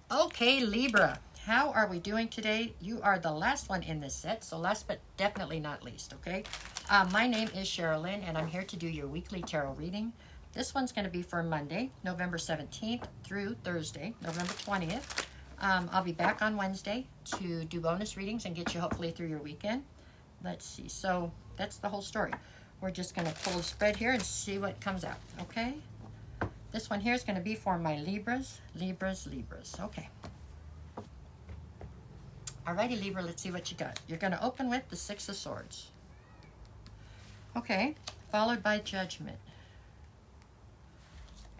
Okay, Libra, how are we doing today? You are the last one in this set, so last but definitely not least, okay? My name is Sherilyn, and I'm here to do your weekly tarot reading. This one's going to be for Monday, November 17th through Thursday, November 20th. I'll be back on Wednesday to do bonus readings and get you hopefully through your weekend. Let's see, so that's the whole story. We're just going to pull a spread here and see what comes out, okay? This one here is going to be for my Libras. Okay. Alrighty, Libra, let's see what you got. You're going to open with the Six of Swords. Okay, followed by Judgment.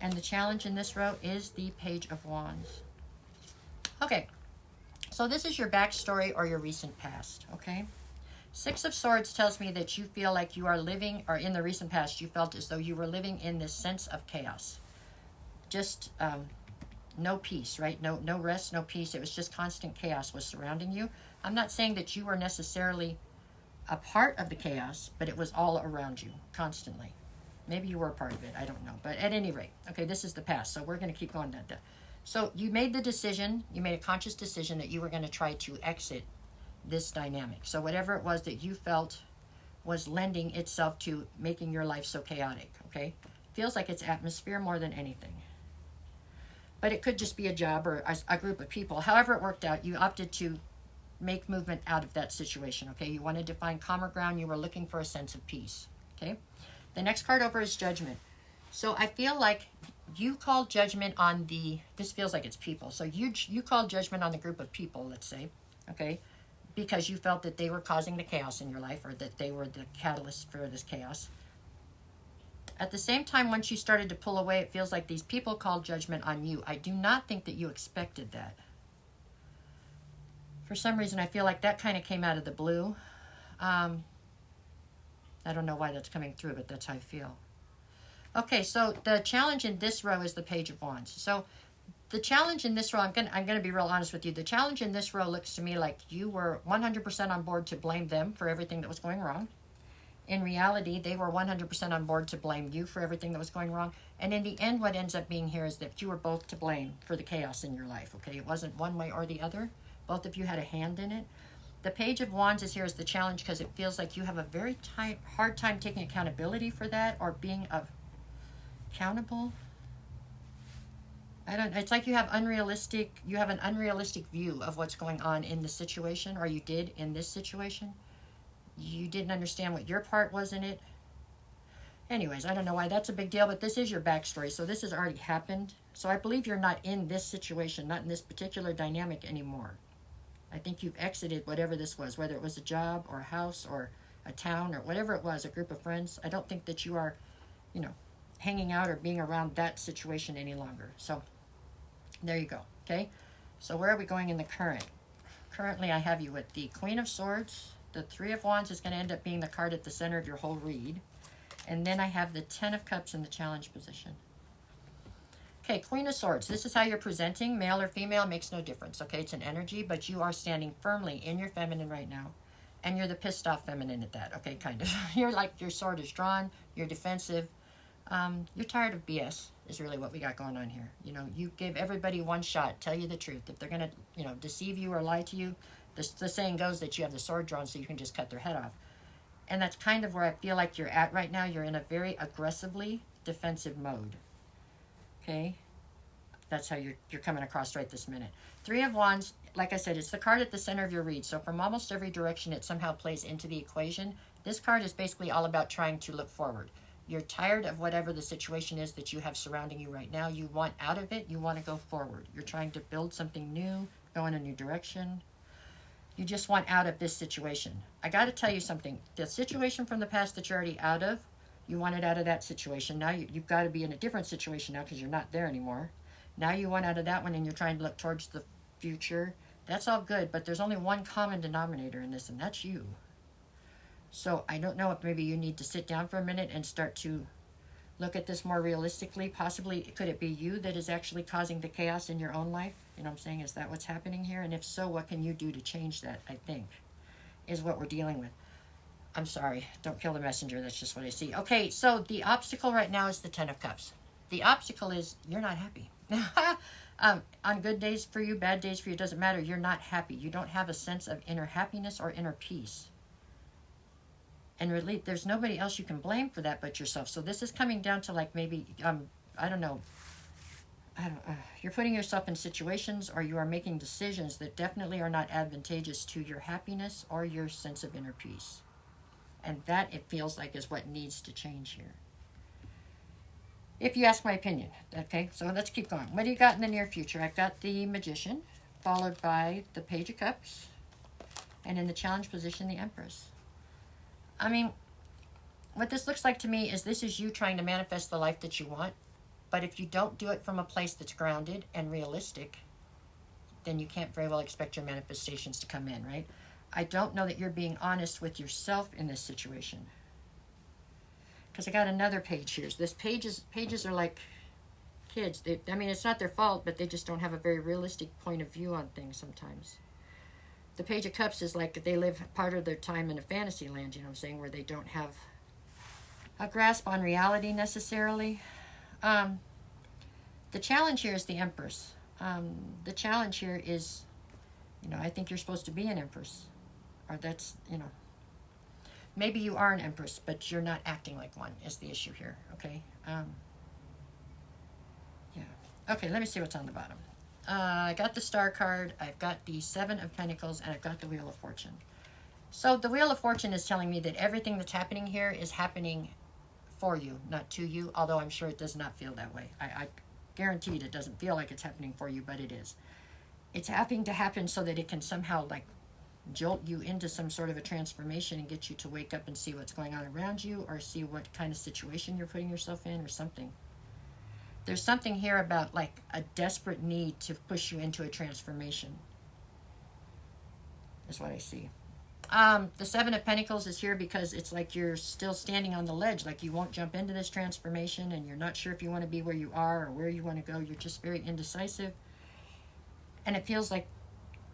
And the challenge in this row is the Page of Wands. Okay, so this is your backstory or your recent past, okay? Six of Swords tells me that you feel like you are living, or in the recent past, you felt as though you were living in this sense of chaos. Just no peace, right? No rest, no peace. It was just constant chaos was surrounding you. I'm not saying that you were necessarily a part of the chaos, but it was all around you constantly. Maybe you were a part of it. I don't know. But at any rate, okay, this is the past. So we're going to keep going that. So you made the decision, you made a conscious decision that you were going to try to exit this dynamic. So whatever it was that you felt was lending itself to making your life so chaotic, okay? Feels like it's atmosphere more than anything. But it could just be a job or a group of people. However it worked out, you opted to make movement out of that situation, okay? You wanted to find calmer ground. You were looking for a sense of peace, okay? The next card over is Judgment. So I feel like you called judgment on this feels like it's people. So you called judgment on the group of people, let's say, okay? Because you felt that they were causing the chaos in your life, or that they were the catalyst for this chaos. At the same time, once you started to pull away, it feels like these people called judgment on you. I do not think that you expected that. For some reason, I feel like that kind of came out of the blue. I don't know why that's coming through, but that's how I feel. Okay, so the challenge in this row is the Page of Wands. So the challenge in this row, I'm gonna be real honest with you. The challenge in this row looks to me like you were 100% on board to blame them for everything that was going wrong. In reality, they were 100% on board to blame you for everything that was going wrong. And in the end, what ends up being here is that you were both to blame for the chaos in your life, okay? It wasn't one way or the other. Both of you had a hand in it. The Page of Wands is here as the challenge because it feels like you have a very hard time taking accountability for that, or being accountable. It's like you have an unrealistic view of what's going on in the situation, or you did in this situation. You didn't understand what your part was in it. Anyways, I don't know why that's a big deal, but this is your backstory. So this has already happened. So I believe you're not in this situation, not in this particular dynamic anymore. I think you've exited whatever this was, whether it was a job or a house or a town or whatever it was, a group of friends. I don't think that you are, hanging out or being around that situation any longer. So there you go, okay? So where are we going in the current? Currently, I have you with the Queen of Swords. The Three of Wands is going to end up being the card at the center of your whole read. And then I have the Ten of Cups in the challenge position. Okay, Queen of Swords. This is how you're presenting. Male or female makes no difference, okay? It's an energy, but you are standing firmly in your feminine right now. And you're the pissed off feminine at that, okay, kind of. You're like, your sword is drawn. You're defensive. You're tired of BS is really what we got going on here. You give everybody one shot. Tell you the truth. If they're going to, deceive you or lie to you, the saying goes that you have the sword drawn so you can just cut their head off. And that's kind of where I feel like you're at right now. You're in a very aggressively defensive mode. Okay? That's how you're coming across right this minute. Three of Wands, like I said, it's the card at the center of your read. So from almost every direction, it somehow plays into the equation. This card is basically all about trying to look forward. You're tired of whatever the situation is that you have surrounding you right now. You want out of it. You want to go forward. You're trying to build something new, go in a new direction. You just want out of this situation. I got to tell you something. The situation from the past that you're already out of, you wanted out of that situation. Now you've got to be in a different situation now because you're not there anymore. Now you want out of that one and you're trying to look towards the future. That's all good, but there's only one common denominator in this, and that's you. So I don't know if maybe you need to sit down for a minute and start to look at this more realistically. Possibly, could it be you that is actually causing the chaos in your own life? You know what I'm saying? Is that what's happening here? And if so, what can you do to change that, I think, is what we're dealing with. I'm sorry. Don't kill the messenger. That's just what I see. Okay, so the obstacle right now is the Ten of Cups. The obstacle is you're not happy. On good days for you, bad days for you, it doesn't matter. You're not happy. You don't have a sense of inner happiness or inner peace. And relief, there's nobody else you can blame for that but yourself. So this is coming down to like maybe, I don't know, you're putting yourself in situations or you are making decisions that definitely are not advantageous to your happiness or your sense of inner peace. And that, it feels like, is what needs to change here. If you ask my opinion. Okay, so let's keep going. What do you got in the near future? I've got the Magician, followed by the Page of Cups, and in the challenge position, the Empress. I mean, what this looks like to me is this is you trying to manifest the life that you want. But if you don't do it from a place that's grounded and realistic, then you can't very well expect your manifestations to come in, right? I don't know that you're being honest with yourself in this situation. Because I got another page here. So pages are like kids. I mean, it's not their fault, but they just don't have a very realistic point of view on things sometimes. The Page of Cups is like they live part of their time in a fantasy land, you know what I'm saying, where they don't have a grasp on reality necessarily. The challenge here is the Empress. The challenge here is, you know, I think you're supposed to be an Empress. Or that's, you know, maybe you are an Empress, but you're not acting like one is the issue here, okay? Yeah. Okay, let me see what's on the bottom. I got the Star card, I've got the Seven of Pentacles, and I've got the Wheel of Fortune. So the Wheel of Fortune is telling me that everything that's happening here is happening for you, not to you, although I'm sure it does not feel that way. I guaranteed it doesn't feel like it's happening for you, but it is. It's having to happen so that it can somehow like jolt you into some sort of a transformation and get you to wake up and see what's going on around you, or see what kind of situation you're putting yourself in, or something. There's something here about like a desperate need to push you into a transformation, is what I see. The Seven of Pentacles is here because it's like you're still standing on the ledge, like you won't jump into this transformation, and you're not sure if you want to be where you are or where you want to go. You're just very indecisive, and it feels like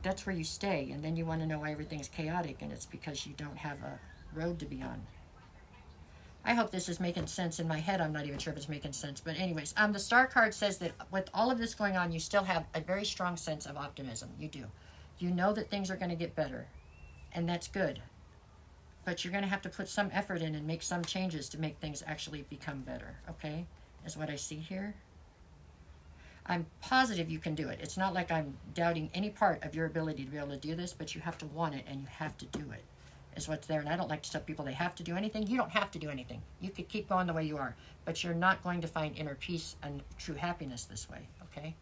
that's where you stay, and then you want to know why everything's chaotic, and it's because you don't have a road to be on. I hope this is making sense in my head. I'm not even sure if it's making sense, but anyways, the Star card says that with all of this going on, you still have a very strong sense of optimism. You do. You know that things are going to get better. And that's good. But you're going to have to put some effort in and make some changes to make things actually become better, okay? Is what I see here. I'm positive you can do it. It's not like I'm doubting any part of your ability to be able to do this, but you have to want it and you have to do it, is what's there. And I don't like to tell people they have to do anything. You don't have to do anything. You could keep going the way you are, but you're not going to find inner peace and true happiness this way, okay?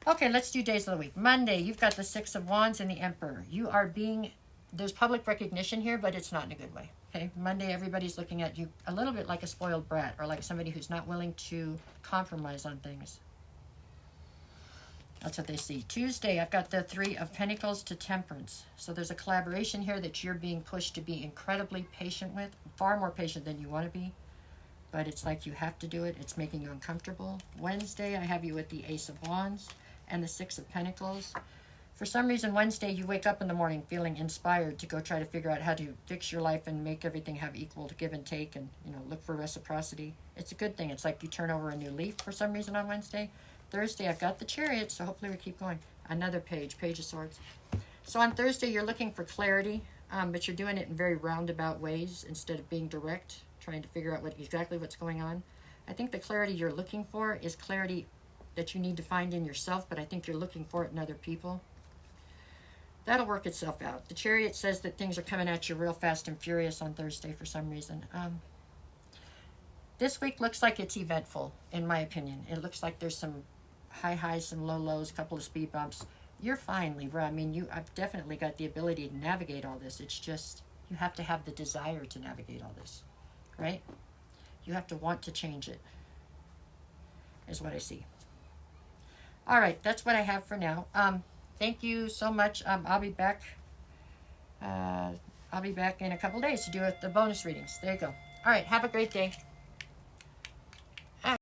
Okay, let's do days of the week. Monday, you've got the Six of Wands and the Emperor. You are being, there's public recognition here, but it's not in a good way. Okay, Monday, everybody's looking at you a little bit like a spoiled brat, or like somebody who's not willing to compromise on things. That's what they see. Tuesday, I've got the Three of Pentacles to Temperance. So there's a collaboration here that you're being pushed to be incredibly patient with, far more patient than you want to be. But it's like you have to do it. It's making you uncomfortable. Wednesday, I have you with the Ace of Wands and the Six of Pentacles. For some reason, Wednesday, you wake up in the morning feeling inspired to go try to figure out how to fix your life and make everything have equal give and take, and, you know, look for reciprocity. It's a good thing. It's like you turn over a new leaf for some reason on Wednesday. Thursday, I've got the Chariot, so hopefully we keep going. Another page, Page of Swords. So on Thursday, you're looking for clarity, but you're doing it in very roundabout ways instead of being direct, trying to figure out exactly what's going on. I think the clarity you're looking for is clarity that you need to find in yourself, but I think you're looking for it in other people. That'll work itself out. The Chariot says that things are coming at you real fast and furious on Thursday for some reason. This week looks like it's eventful, in my opinion. It looks like there's some high highs, some low lows, a couple of speed bumps. You're fine, Libra. I mean, I've definitely got the ability to navigate all this. It's just you have to have the desire to navigate all this, right? You have to want to change it, is what I see. All right, that's what I have for now. Thank you so much. I'll be back. I'll be back in a couple days to do the bonus readings. There you go. All right, have a great day.